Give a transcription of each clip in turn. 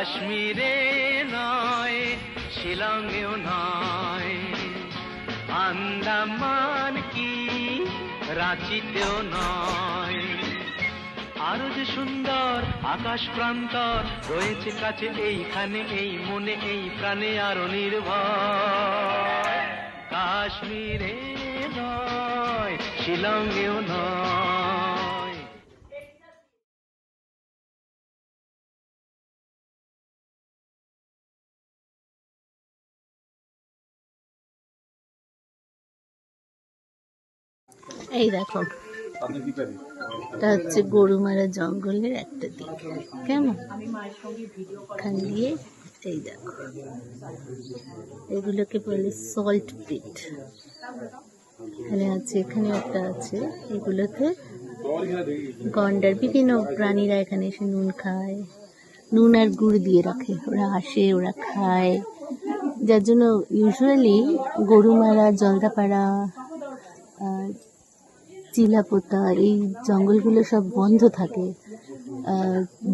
কাশ্মীরে নয়, শিলংয়েও নয়, আন্দামান কি রাঁচিতেও নয়, আরো যে সুন্দর আকাশ প্রান্তর রয়েছে কাছে এইখানে, এই মনে এই প্রাণে আরো নির্ভর। কাশ্মীরে নয়, শিলংয়েও নয়। এই দেখো, এটা হচ্ছে গরুমারা জঙ্গলের একটা দিক, কেমন এখান দিয়ে। এই দেখো, এগুলোকে বলে সল্ট পিট। এখানে আছে, এখানে একটা আছে। এগুলোতে গন্ডার বিভিন্ন প্রাণীরা এখানে এসে নুন খায়, নুন আর গুড় দিয়ে রাখে, ওরা আসে, ওরা খায়। যার জন্য ইউজুয়ালি গরুমারা, জলদাপাড়া, চিলাপোতা, এই জঙ্গলগুলো সব বন্ধ থাকে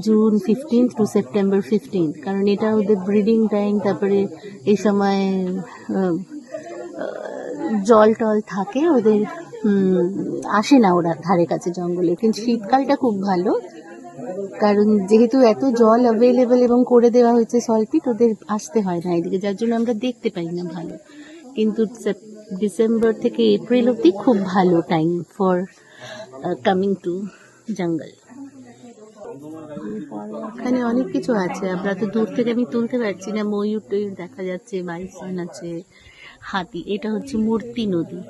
জুন 15 টু সেপ্টেম্বর 15, কারণ এটা ওদের ব্রিডিং টাইম। তারপরে এই সময় জল টল থাকে, ওদের আসে না ওরা ধারে কাছে জঙ্গলে। কিন্তু শীতকালটা খুব ভালো, কারণ যেহেতু এত জল অ্যাভেলেবেল এবং করে দেওয়া হয়েছে সল্টপিট, ওদের আসতে হয় না এদিকে, যার জন্য আমরা দেখতে পাই না ভালো। কিন্তু ডিসেম্বর থেকে এপ্রিল অব্দি খুব ভালো টাইম ফর কামিং টু জঙ্গল। এখানে অনেক কিছু আছে, আমরা তো দূর থেকে আমি তুলতে পারছি না। ময়ূর টয়ূর দেখা যাচ্ছে, বাইসন আছে, হাতি। এটা হচ্ছে মূর্তি নদী,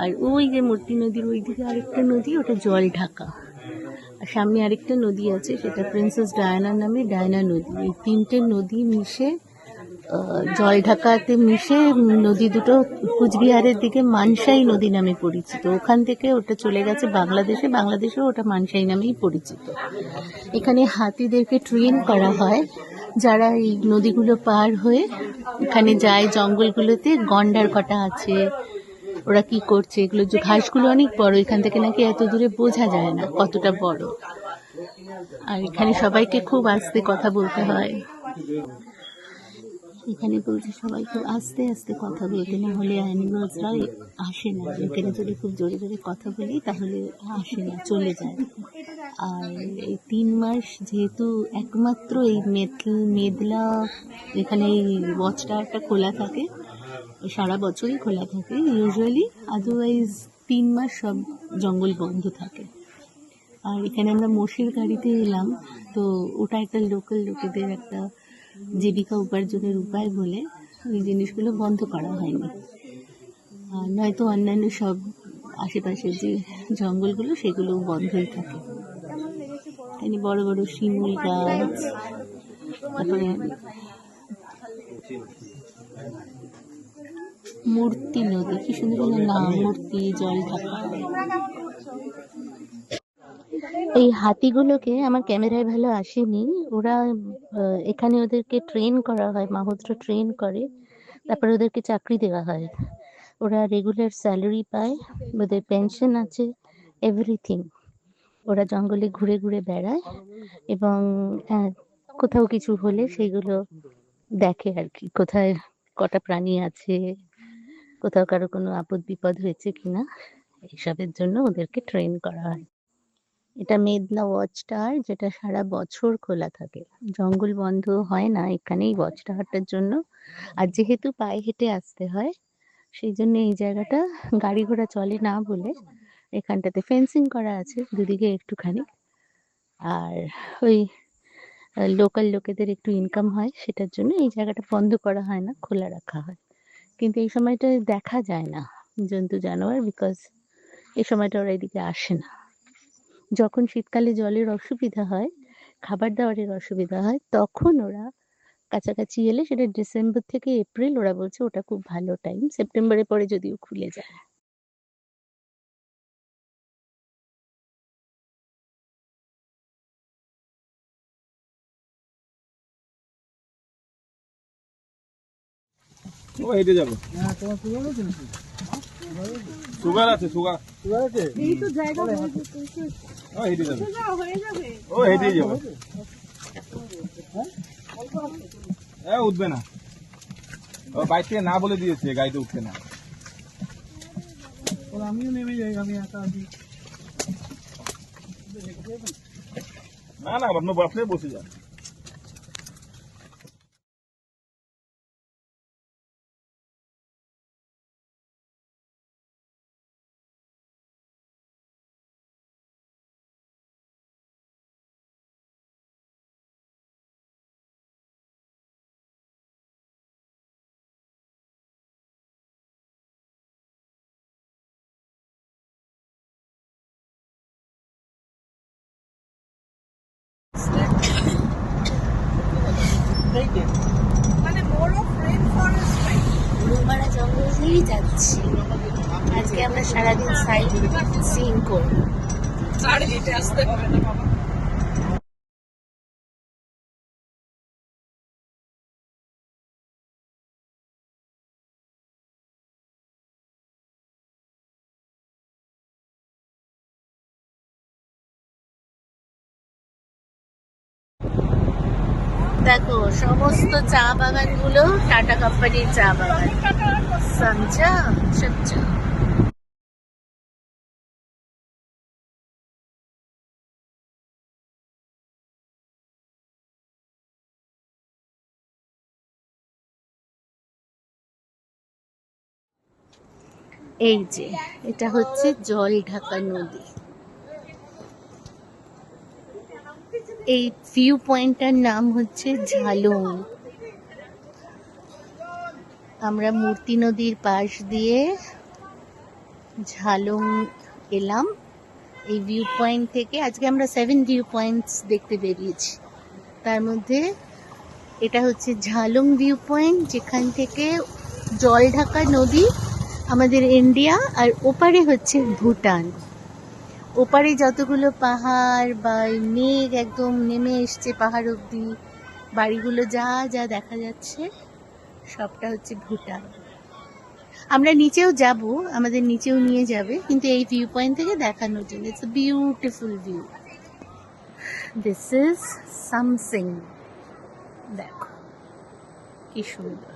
আর ওই যে মূর্তি নদীর ওইদিকে আরেকটা নদী, ওটা জল ঢাকা। আর সামনে আরেকটা নদী আছে, সেটা প্রিন্সেস ডায়ানার নামে ডায়না নদী। এই তিনটে নদী মিশে, জল ঢাকাতে মিশে নদী দুটো কুচবিহারের দিকে মানসাই নদী নামে পরিচিত। ওখান থেকে ওটা চলে গেছে বাংলাদেশে, বাংলাদেশেও ওটা মানসাই নামেই পরিচিত। এখানে হাতিদেরকে ট্রেন করা হয়, যারা এই নদীগুলো পার হয়ে এখানে যায় জঙ্গলগুলোতে। গন্ডার কটা আছে, ওরা কি করছে, এগুলো যে ঘাসগুলো অনেক বড়, এখান থেকে নাকি এত দূরে বোঝা যায় না কতটা বড়। আর এখানে সবাইকে খুব আস্তে কথা বলতে হয়। এখানে বলছে সবাই খুব আস্তে আস্তে কথা বলতে, না হলে অ্যানিমালসরা আসে না। এখানে যদি খুব জোরে জোরে কথা বলি তাহলে আসে না, চলে যায়। আর এই 3 মাস যেহেতু একমাত্র এই মেদলা এখানে এই ওয়াচ টাওয়ারটা খোলা থাকে, সারা বছরই খোলা থাকে ইউজুয়ালি, আদারওয়াইজ 3 মাস সব জঙ্গল বন্ধ থাকে। আর এখানে আমরা মোষের গাড়িতে এলাম, তো ওটা একটা লোকাল লোকেদের একটা জীবিকা উপার্জনের উপায় বলে ওই জিনিসগুলো বন্ধ করা হয়নি। নয়তো অন্যান্য সব আশেপাশের যে জঙ্গলগুলো সেগুলো বন্ধই থাকে। এখানে বড় বড় শিমুল গাছ, তারপরে মূর্তি নদী, কি সুন্দর নাম, মূর্তি, জল ঢাকা। এই হাতিগুলোকে আমার ক্যামেরায় ভালো আসেনি, ওরা এখানে ওদেরকে ট্রেন করা হয়, মাহুতরা ট্রেন করে, তারপরে ওদেরকে চাকরি দেওয়া হয়। ওরা রেগুলার স্যালারি পায়, ওদের পেনশন আছে, এভরিথিং। ওরা জঙ্গলে ঘুরে ঘুরে বেড়ায় এবং কোথাও কিছু হলে সেগুলো দেখে আর কি, কোথায় কটা প্রাণী আছে, কোথাও কারো কোনো আপদ বিপদ হয়েছে কিনা, এইসবের জন্য ওদেরকে ট্রেন করা হয়। এটা মেদলা ওয়াচ টাওয়ার, যেটা সারা বছর খোলা থাকে, জঙ্গল বন্ধ হয় না এখানেই ওয়াচ টাওয়ারটার জন্য। আর যেহেতু পায়ে হেঁটে আসতে হয়, সেই জন্য এই জায়গাটা গাড়ি ঘোড়া চলে না বলে এখানটাতে ফেন্সিং করা আছে দুদিকে একটুখানি। আর ওই লোকাল লোকেদের একটু ইনকাম হয়, সেটার জন্য এই জায়গাটা বন্ধ করা হয় না, খোলা রাখা হয়। কিন্তু এই সময়টা দেখা যায় না জন্তু জানোয়ার, বিকজ এই সময়টা ওরা এদিকে আসে না। যখন শীতকালে জলের অসুবিধা হয়, খাবার দাবারের অসুবিধা হয়, তখন ওরা কাছাকাছি এলে, সেটা ডিসেম্বর থেকে এপ্রিল, ওরা বলছে ওটা খুব ভালো টাইম। সেপ্টেম্বরের পরে যদিও খুলে যায়। ও হেঁটে যাবে। সুগার আছে, সুগার আছে, এই তো জায়গা ও হেঁটে যাবে, ও হেঁটে যাবে। উঠবে না, ও বাইক থেকে না বলে দিয়েছে গাড়িতে উঠবে না। আমিও নেমে যাই, আমি একা আছি। না না, আপনার বাসে বসে যান। গরুমারা জঙ্গল দিয়েই যাচ্ছি। আজকে আমরা সারাদিন সাইড সিন করবো। দেখো সমস্ত চা বাগান গুলো টাটা কোম্পানির চা বাগান। সমঝা সমঝা। এই যে এটা হচ্ছে জল ঢাকা নদী। এই ভিউ পয়েন্টটার নাম হচ্ছে ঝালং। আমরা মূর্তি নদীর পাশ দিয়ে ঝালং এলাম। এই ভিউ পয়েন্ট থেকে আজকে আমরা 7 ভিউ পয়েন্টস দেখতে বেরিয়েছি। তার মধ্যে এটা হচ্ছে ঝালং ভিউ পয়েন্ট, যেখান থেকে জল ঢাকা নদী আমাদের ইন্ডিয়া, আর ওপারে হচ্ছে ভুটান। ওপারে যতগুলো পাহাড় বা মেঘ একদম নেমে এসছে পাহাড় অব্দি, বাড়িগুলো যা যা দেখা যাচ্ছে সবটা হচ্ছে ভুটান। আমরা নিচেও যাব, আমাদের নিচেও নিয়ে যাবে, কিন্তু এই ভিউ পয়েন্ট থেকে দেখানোর জন্য। It's a beautiful view. This is Samsing. দেখো কি সুন্দর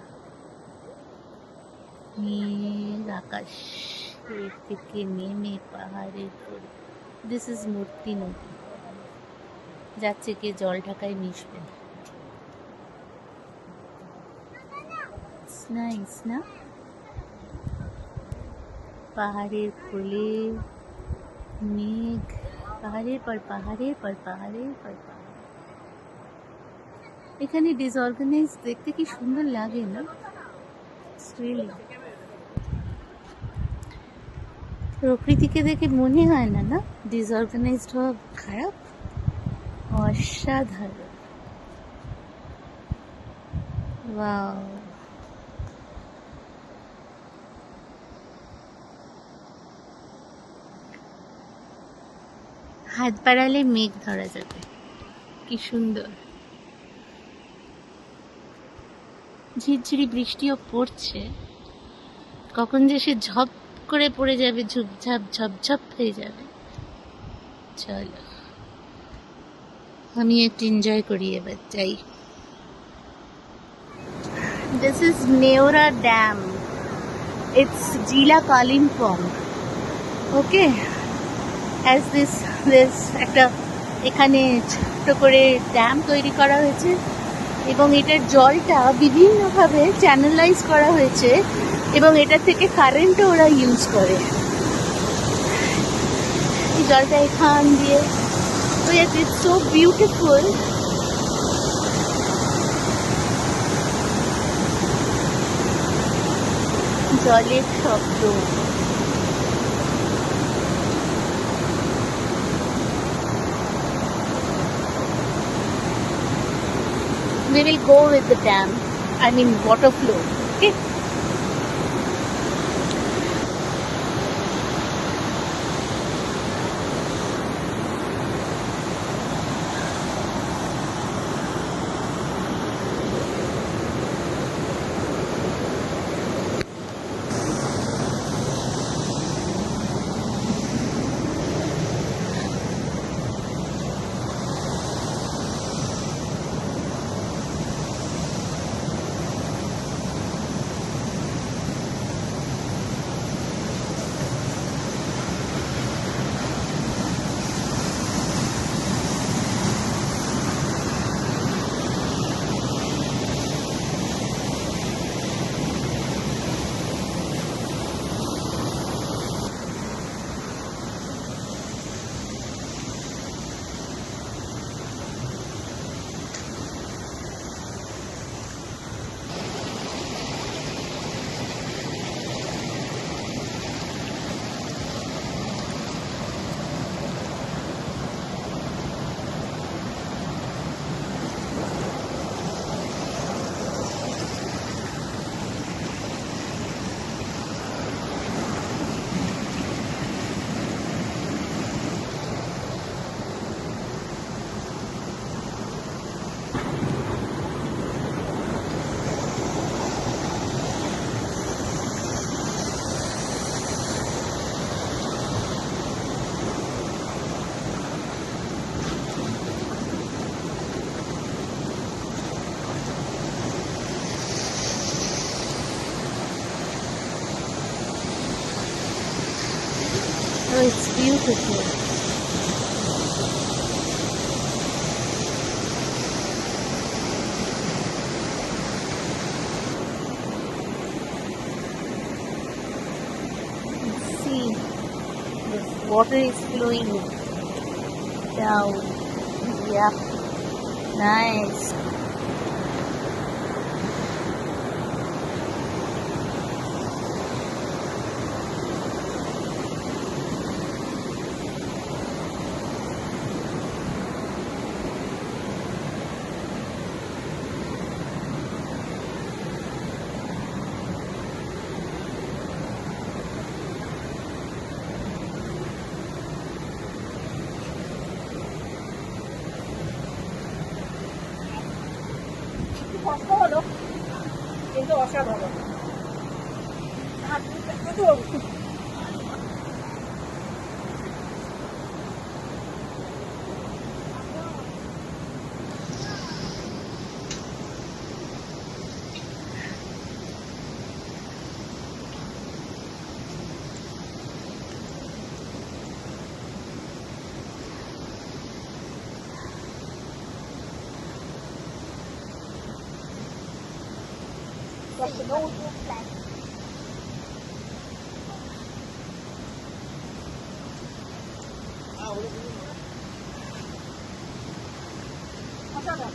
নীল আকাশ এর থেকে নেমে পাহাড়ের পরে। দিস ইজ মূর্তি নদী, যাচ্ছে কে জল ঢাকায় মিশবে। নাইস না? পাহাড়ের কোলে মেঘ, পাহাড়ের পর পাহাড়ের পর পাহাড়ের পর পাহাড়। এখানে ডিসঅর্গানাইজ দেখতে কি সুন্দর লাগে না? প্রকৃতিকে দেখে মনে হয় না না ডিসঅর্গানাইজড হওয়া খারাপ। অসাধারণ। ওয়াও। হাত বাড়ালে মেঘ ধরা যাবে, কি সুন্দর। ঝিরঝিরি বৃষ্টিও পড়ছে, কখন যে সে ঝপ করে পড়ে যাবে, ঝুপঝাপ ঝপঝপ হয়ে যাবে। চলো আমি একটু এনজয় করি, এবার যাই। This is Neora dam, it's জিলা কালিম্পং। ওকে, অ্যাজ দিস একটা এখানে ছোট্ট করে ড্যাম তৈরি করা হয়েছে, এবং এটার জলটা বিভিন্নভাবে চ্যানেলাইজ করা হয়েছে, এবং এটা থেকে কারেন্টও ওরা ইউজ করে। এই জলটা এখান দিয়ে, ইটস সো বিউটিফুল। জলের শব্দ, we will go with the dam, I mean water flow. Okay. it's beautiful. See, this water is flowing down. Yeah, nice. কিন্তু অসাধারণ। অসাধারণ।